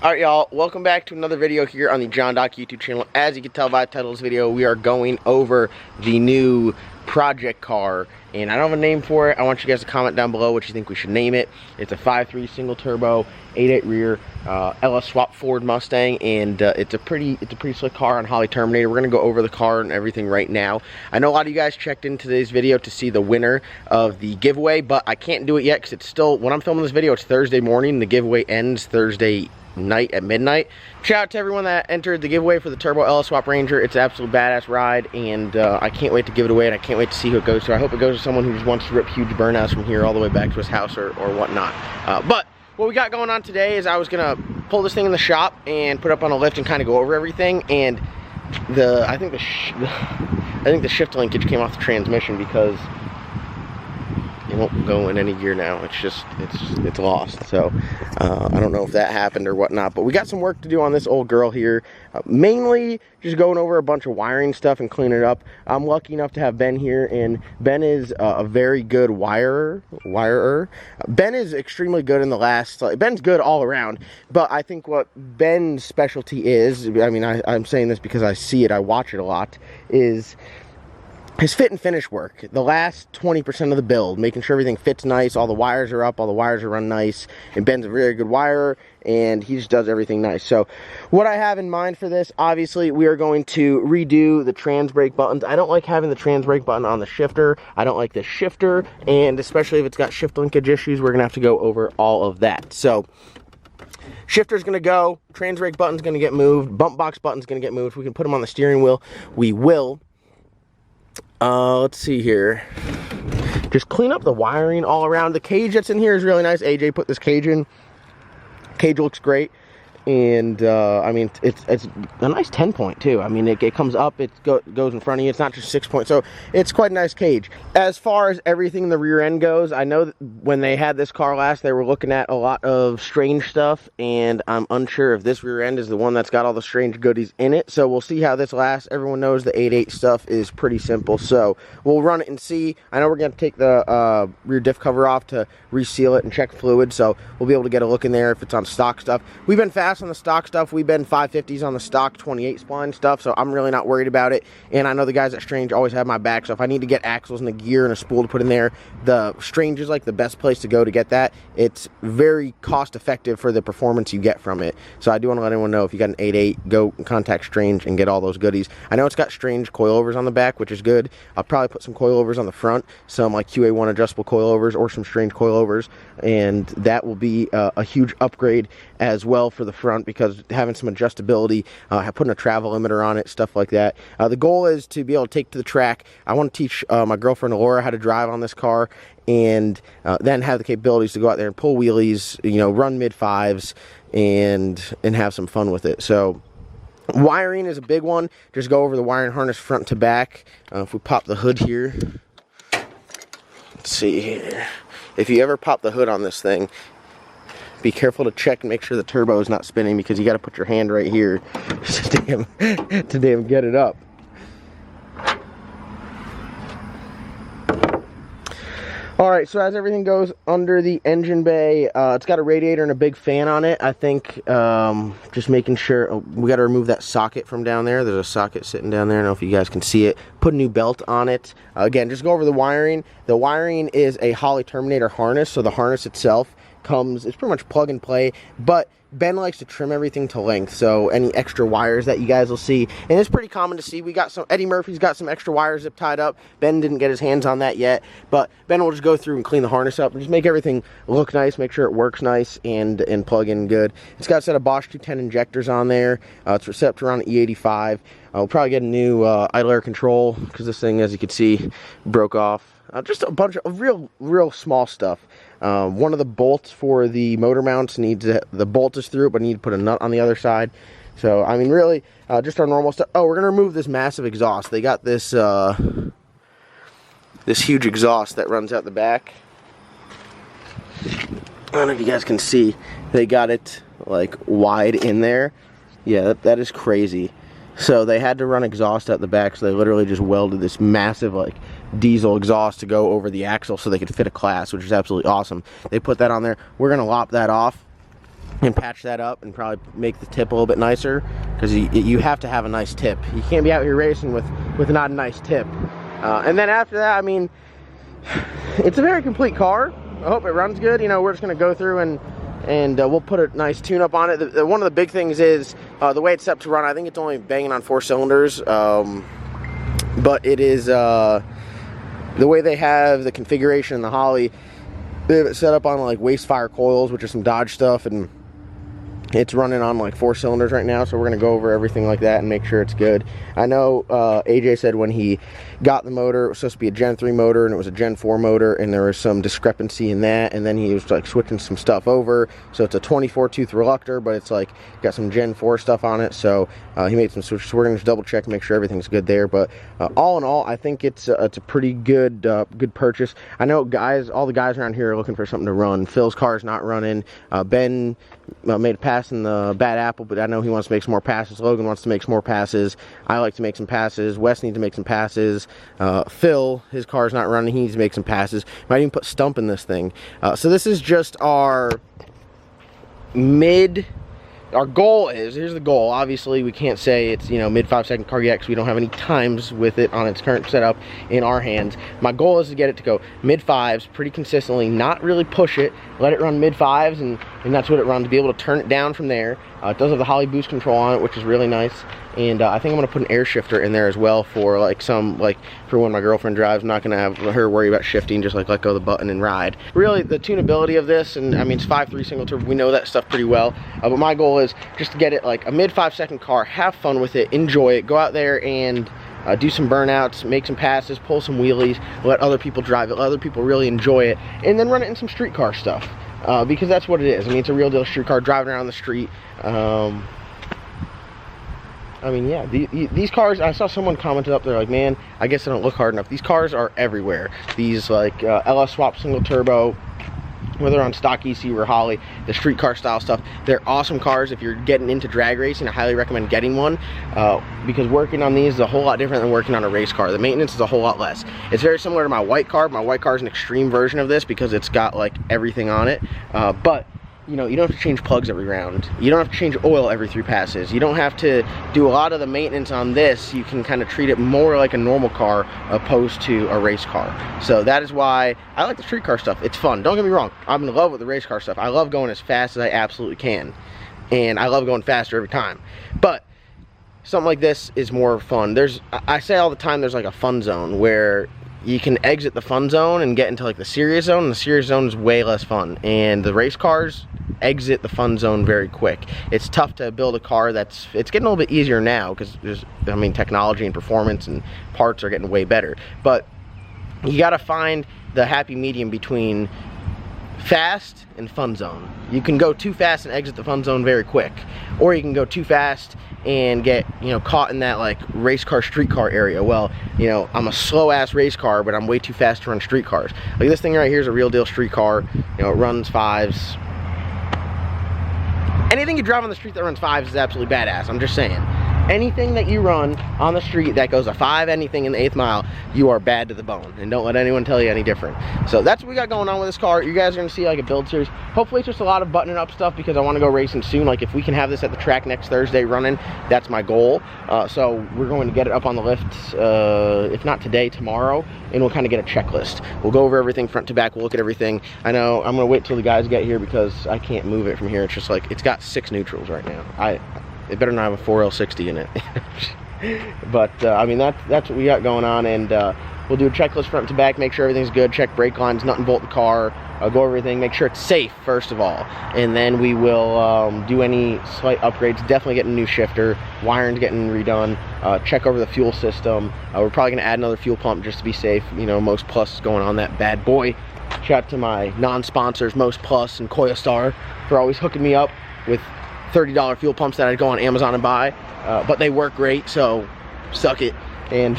Alright y'all, welcome back to another video here on the John Doc YouTube channel. As you can tell by the title of this video, we are going over the new project car, and I don't have a name for it. I want you guys to comment down below what you think we should name it. It's a 5.3 single turbo, 8.8 rear, LS swap Ford Mustang, and it's a pretty slick car on Holley Terminator. We're gonna go over the car and everything right now. I know a lot of you guys checked in today's video to see the winner of the giveaway, but I can't do it yet because it's still, when I'm filming this video, it's Thursday morning. The giveaway ends Thursday night at midnight. Shout out to everyone that entered the giveaway for the Turbo LS Swap Ranger. It's an absolute badass ride, and I can't wait to give it away, and I can't wait to see who it goes to. I hope it goes to someone who just wants to rip huge burnouts from here all the way back to his house or whatnot. But what we got going on today is I was gonna pull this thing in the shop and put it up on a lift and kind of go over everything, and I think the shift linkage came off the transmission because it won't go in any gear now. It's lost. So I don't know if that happened or whatnot, but we got some work to do on this old girl here. Mainly just going over a bunch of wiring stuff and cleaning it up. I'm lucky enough to have Ben here, and Ben is a very good wirer. Ben is extremely good in the last, Ben's good all around, but I think what Ben's specialty is, I mean, I'm saying this because I see it, I watch it a lot, is his fit and finish work. The last 20% of the build, making sure everything fits nice, all the wires are up, all the wires are run nice, and Ben's a very good wirer, and he just does everything nice. So what I have in mind for this, obviously, we are going to redo the trans brake buttons. I don't like having the trans brake button on the shifter. I don't like the shifter, and especially if it's got shift linkage issues, we're gonna have to go over all of that. So shifter's gonna go, trans brake button's gonna get moved, bump box button's gonna get moved. If we can put them on the steering wheel, we will. Let's see here. Just clean up the wiring all around. The cage that's in here is really nice. AJ put this cage in. Cage looks great. And I mean, it's a nice 10-point too. I mean, it comes up, it goes in front of you. It's not just 6-point, so it's quite a nice cage. As far as everything in the rear end goes, I know that when they had this car last, they were looking at a lot of strange stuff, and I'm unsure if this rear end is the one that's got all the strange goodies in it. So we'll see how this lasts. Everyone knows the 8.8 stuff is pretty simple, so we'll run it and see. I know we're going to take the rear diff cover off to reseal it and check fluid, so we'll be able to get a look in there if it's on stock stuff. We've been fast on the stock stuff. We've been 550s on the stock 28 spline stuff, so I'm really not worried about it. And I know the guys at Strange always have my back, so if I need to get axles and a gear and a spool to put in there, the Strange is like the best place to go to get that. It's very cost effective for the performance you get from it. So I do want to let everyone know, if you got an 8.8, go contact Strange and get all those goodies. I know it's got Strange coilovers on the back, which is good. I'll probably put some coilovers on the front, some like QA1 adjustable coilovers or some Strange coilovers, and that will be a huge upgrade as well for the front, because having some adjustability, putting a travel limiter on it, stuff like that. The goal is to be able to take to the track. I want to teach my girlfriend Laura how to drive on this car, and then have the capabilities to go out there and pull wheelies, you know, run mid-5s, and have some fun with it. So wiring is a big one. Just go over the wiring harness front to back. If we pop the hood here, let's see here. If you ever pop the hood on this thing, be careful to check and make sure the turbo is not spinning, because you got to put your hand right here to damn get it up. Alright, so as everything goes under the engine bay, it's got a radiator and a big fan on it. I think just making sure, we got to remove that socket from down there. There's a socket sitting down there. I don't know if you guys can see it. Put a new belt on it. Again, just go over the wiring. The wiring is a Holley Terminator harness, so the harness itself it's pretty much plug and play, but Ben likes to trim everything to length, so any extra wires that you guys will see, and it's pretty common to see, we got some, Eddie Murphy's got some extra wires zip tied up. Ben didn't get his hands on that yet, but Ben will just go through and clean the harness up and just make everything look nice, make sure it works nice and plug in good. It's got a set of Bosch 210 injectors on there. It's set to around E85. We'll probably get a new idle air control, because this thing, as you can see, broke off. Just a bunch of real small stuff. One of the bolts for the motor mounts needs the bolt is through it, but I need to put a nut on the other side. So I mean, really, just our normal stuff. Oh, we're gonna remove this massive exhaust. They got this this huge exhaust that runs out the back. I don't know if you guys can see. They got it like wide in there. Yeah, that is crazy. So they had to run exhaust out the back, so they literally just welded this massive like diesel exhaust to go over the axle so they could fit a class, which is absolutely awesome. They put that on there. We're gonna lop that off and patch that up and probably make the tip a little bit nicer, because you have to have a nice tip. You can't be out here racing with not a nice tip. And then after that, I mean, it's a very complete car. I hope it runs good. You know, we're just going to go through and we'll put a nice tune-up on it. One of the big things is the way it's set up to run. I think it's only banging on 4 cylinders, but it is the way they have the configuration in the Holley. They have it set up on like waste fire coils, which is some Dodge stuff, and it's running on like 4 cylinders right now, so we're going to go over everything like that and make sure it's good. I know AJ said when he got the motor, it was supposed to be a Gen 3 motor and it was a Gen 4 motor, and there was some discrepancy in that, and then he was like switching some stuff over. So it's a 24 tooth reluctor, but it's like got some Gen 4 stuff on it, so he made some switches. So we're going to just double check and make sure everything's good there. But all in all, I think it's a pretty good good purchase. I know all the guys around here are looking for something to run. Phil's car's not running. Ben made a pass in the Bad Apple, but I know he wants to make some more passes. Logan wants to make some more passes. I like to make some passes. Wes needs to make some passes. Phil, his car's not running. He needs to make some passes. Might even put Stump in this thing. So this is just our our goal is, here's the goal. Obviously, we can't say it's, you know, mid 5-second car yet because we don't have any times with it on its current setup in our hands. My goal is to get it to go mid 5s pretty consistently, not really push it, let it run mid 5s, and that's what it runs, to be able to turn it down from there. It does have the Holley boost control on it, which is really nice. And I think I'm gonna put an air shifter in there as well for like for when my girlfriend drives. I'm not gonna have her worry about shifting, just like let go of the button and ride. Really, the tunability of this, and I mean, it's 5.3 single turbo, we know that stuff pretty well. But my goal is just to get it like a mid 5-second car, have fun with it, enjoy it, go out there and do some burnouts, make some passes, pull some wheelies, let other people drive it, let other people really enjoy it, and then run it in some street car stuff. Because that's what it is. I mean, it's a real deal street car, driving around the street. I mean, yeah, these cars, I saw someone commented up there like, man, I guess they don't look hard enough. These cars are everywhere. These like LS swap single turbo, whether on stock ECU or Holley, the street car style stuff, they're awesome cars. If you're getting into drag racing, I highly recommend getting one, because working on these is a whole lot different than working on a race car. The maintenance is a whole lot less. It's very similar to my white car. My white car is an extreme version of this because it's got like everything on it, but you know, you don't have to change plugs every round. You don't have to change oil every 3 passes. You don't have to do a lot of the maintenance on this. You can kind of treat it more like a normal car opposed to a race car. So that is why I like the street car stuff. It's fun. Don't get me wrong. I'm in love with the race car stuff. I love going as fast as I absolutely can. And I love going faster every time. But something like this is more fun. I say all the time, there's like a fun zone where you can exit the fun zone and get into like the serious zone, and the serious zone is way less fun. And the race cars exit the fun zone very quick. It's tough to build a car it's getting a little bit easier now because there's, I mean, technology and performance and parts are getting way better. But you gotta find the happy medium between fast and fun zone. You can go too fast and exit the fun zone very quick, or you can go too fast and get, you know, caught in that like race car street car area. Well, you know, I'm a slow ass race car, but I'm way too fast to run street cars. Like this thing right here is a real deal street car. You know, it runs 5s. Anything you drive on the street that runs 5s is absolutely badass. I'm just saying. Anything that you run on the street that goes a 5 anything in the 8th mile, you are bad to the bone, and don't let anyone tell you any different. So that's what we got going on with this car. You guys are gonna see like a build series. Hopefully it's just a lot of buttoning up stuff because I want to go racing soon. Like if we can have this at the track next Thursday running, that's my goal. So we're going to get it up on the lift, if not today, tomorrow, and we'll kind of get a checklist. We'll go over everything front to back. We'll look at everything. I know I'm gonna wait till the guys get here because I can't move it from here. It's just like, it's got 6 neutrals right now. It better not have a 4L60 in it. But I mean, that's what we got going on, and we'll do a checklist front to back, make sure everything's good, check brake lines, nut and bolt the car, go over everything, make sure it's safe first of all, and then we will do any slight upgrades. Definitely getting a new shifter, wiring's getting redone, check over the fuel system. We're probably gonna add another fuel pump just to be safe. You know, Most Plus is going on that bad boy. Shout out to my non-sponsors, Most Plus and Koyastar, for always hooking me up with $30 fuel pumps that I'd go on Amazon and buy, but they work great, so suck it. And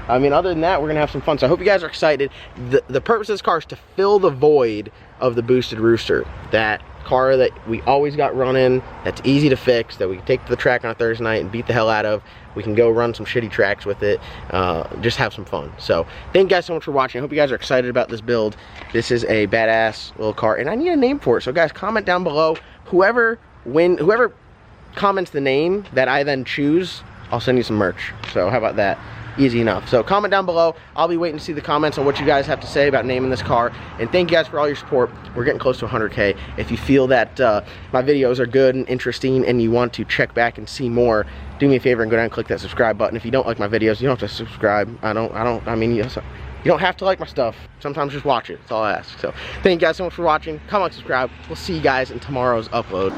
I mean, other than that, we're gonna have some fun. So I hope you guys are excited. The purpose of this car is to fill the void of the boosted Rooster, that car that we always got running, that's easy to fix, that we can take to the track on a Thursday night and beat the hell out of. We can go run some shitty tracks with it, just have some fun. So thank you guys so much for watching. I hope you guys are excited about this build. This is a badass little car, and I need a name for it. So guys, comment down below whoever comments the name that I then choose, I'll send you some merch. So how about that? Easy enough. So comment down below. I'll be waiting to see the comments on what you guys have to say about naming this car. And thank you guys for all your support. We're getting close to 100K. If you feel that my videos are good and interesting and you want to check back and see more, do me a favor and go down and click that subscribe button. If you don't like my videos, you don't have to subscribe. I mean, you don't have to like my stuff. Sometimes just watch it. That's all I ask. So thank you guys so much for watching. Comment, subscribe. We'll see you guys in tomorrow's upload.